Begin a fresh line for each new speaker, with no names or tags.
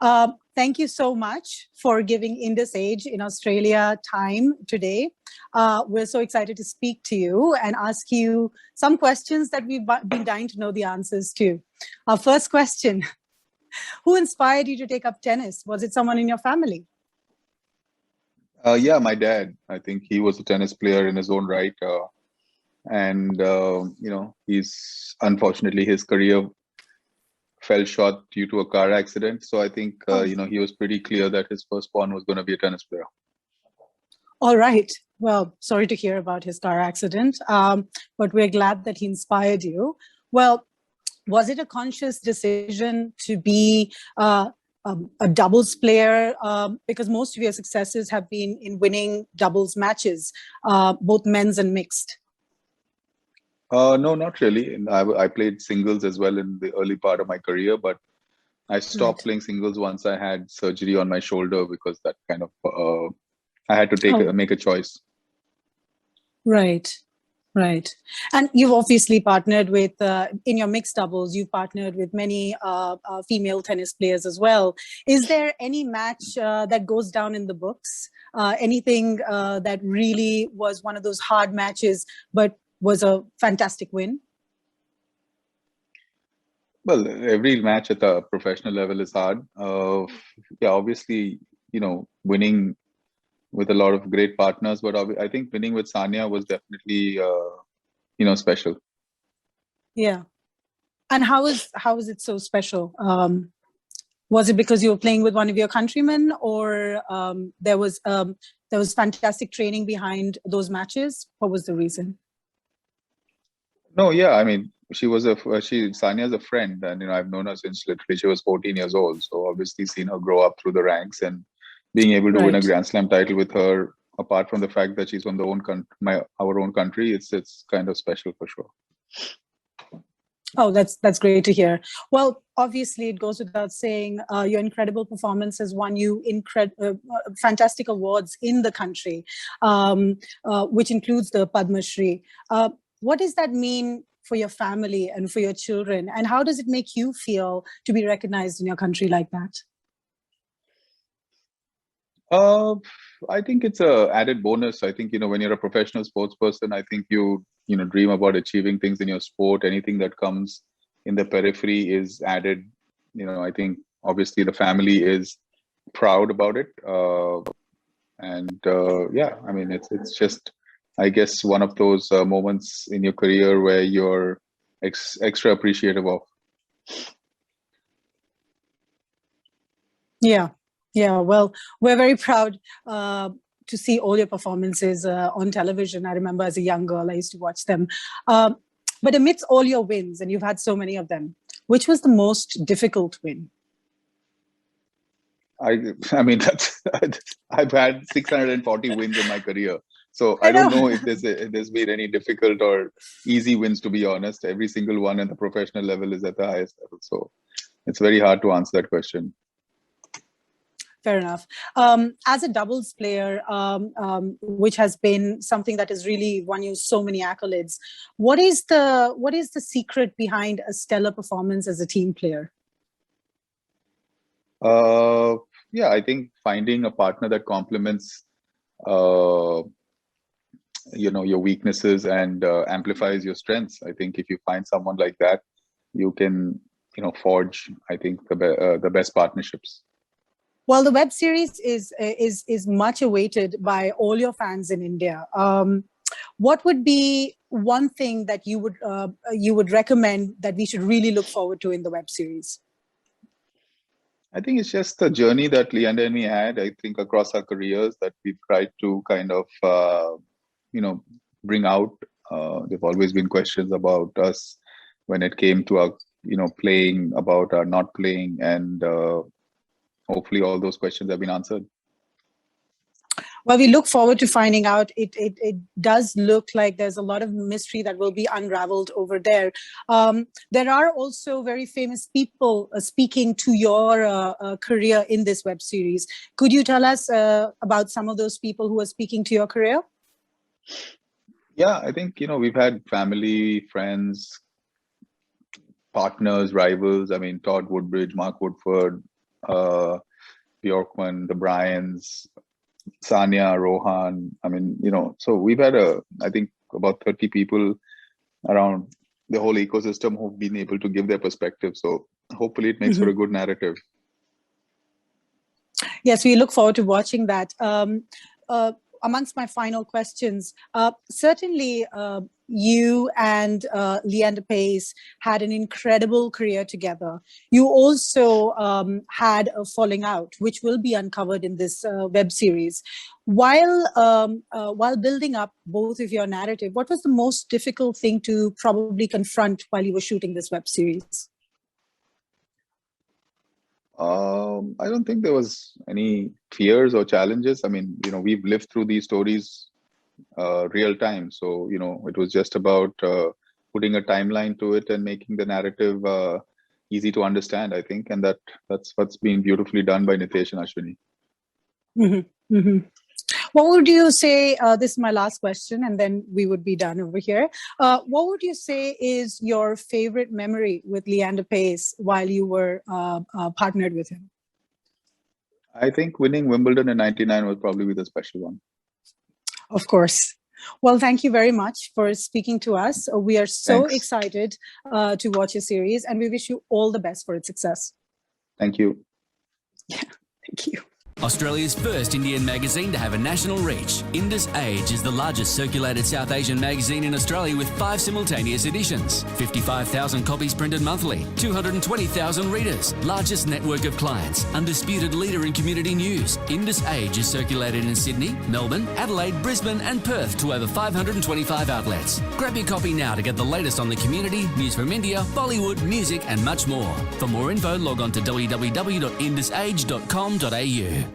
Thank you so much for giving Indusage in Australia time today. We're so excited to speak to you and ask you some questions that we've been dying to know the answers to. Our first question, who inspired you to take up tennis? Was it someone in your family?
Yeah, my dad. I think he was a tennis player in his own right. He's unfortunately his career fell short due to a car accident. So I think, he was pretty clear that his firstborn was going to be a tennis player.
All right. Well, sorry to hear about his car accident, but we're glad that he inspired you. Well, was it a conscious decision to be a doubles player? Because most of your successes have been in winning doubles matches, both men's and mixed.
No, not really. I played singles as well in the early part of my career, but I stopped playing singles once I had surgery on my shoulder because that kind of I had to make a choice.
Right. Right. And you've obviously partnered with, in your mixed doubles, you've partnered with many female tennis players as well. Is there any match that goes down in the books? Anything that really was one of those hard matches, but was a fantastic win?
Well, every match at the professional level is hard. Yeah, obviously, winning with a lot of great partners, but I think winning with Sania was definitely, special.
Yeah. And how is it so special? Was it because you were playing with one of your countrymen, or there was fantastic training behind those matches? What was the reason?
No, yeah, I mean, Sania's a friend, and I've known her since literally she was 14 years old. So obviously seen her grow up through the ranks, and being able to win a Grand Slam title with her, apart from the fact that she's from our own country, it's kind of special for sure.
Oh, that's great to hear. Well, obviously, it goes without saying, your incredible performance has won you fantastic awards in the country, which includes the Padma Shri. What does that mean for your family and for your children? And how does it make you feel to be recognized in your country like that?
I think it's a added bonus. I think, when you're a professional sports person, I think you dream about achieving things in your sport. Anything that comes in the periphery is added. I think obviously the family is proud about it. Yeah, I mean, it's just, I guess, one of those moments in your career where you're extra appreciative of.
Yeah. Yeah, well, we're very proud to see all your performances on television. I remember as a young girl, I used to watch them. But amidst all your wins, and you've had so many of them, which was the most difficult win?
I mean, I've had 640 wins in my career. So I don't know if there's been any difficult or easy wins, to be honest. Every single one at the professional level is at the highest level. So it's very hard to answer that question.
Fair enough. As a doubles player, which has been something that has really won you so many accolades, what is the secret behind a stellar performance as a team player?
Yeah, I think finding a partner that complements your weaknesses and amplifies your strengths. I think if you find someone like that, you can forge, I think, the best partnerships.
Well, the web series is much awaited by all your fans in India. What would be one thing that you would recommend that we should really look forward to in the web series?
I think it's just the journey that Leander and me had, I think, across our careers that we've tried to kind of, bring out. There've always been questions about us when it came to our, playing, about our not playing, and hopefully all those questions have been answered.
Well, we look forward to finding out. It does look like there's a lot of mystery that will be unraveled over there. There are also very famous people speaking to your career in this web series. Could you tell us about some of those people who are speaking to your career?
Yeah, I think, we've had family, friends, partners, rivals. I mean, Todd Woodbridge, Mark Woodford, Bjorkman, the Bryans, Sanya, Rohan. I mean, so we've had I think about 30 people around the whole ecosystem who've been able to give their perspective. So hopefully it makes for a good narrative.
Yes, we look forward to watching that. Amongst my final questions, certainly you and Leander Pace had an incredible career together. You also had a falling out, which will be uncovered in this web series. While building up both of your narrative, what was the most difficult thing to probably confront while you were shooting this web series?
I don't think there was any fears or challenges. I mean, we've lived through these stories real time. So, it was just about putting a timeline to it and making the narrative easy to understand, I think. And that's what's been beautifully done by Nitesh and Ashwini.
Mm-hmm. Mm-hmm. What would you say, this is my last question, and then we would be done over here. What would you say is your favorite memory with Leander Pace while you were partnered with him?
I think winning Wimbledon in '99 will probably be the special one.
Of course. Well, thank you very much for speaking to us. We are so excited to watch your series, and we wish you all the best for its success.
Thank you.
Yeah, thank you.
Australia's first Indian magazine to have a national reach, Indusage is the largest circulated South Asian magazine in Australia with 5 simultaneous editions, 55,000 copies printed monthly, 220,000 readers, largest network of clients, undisputed leader in community news. Indusage is circulated in Sydney, Melbourne, Adelaide, Brisbane and Perth to over 525 outlets. Grab your copy now to get the latest on the community, news from India, Bollywood, music and much more. For more info, log on to www.indusage.com.au.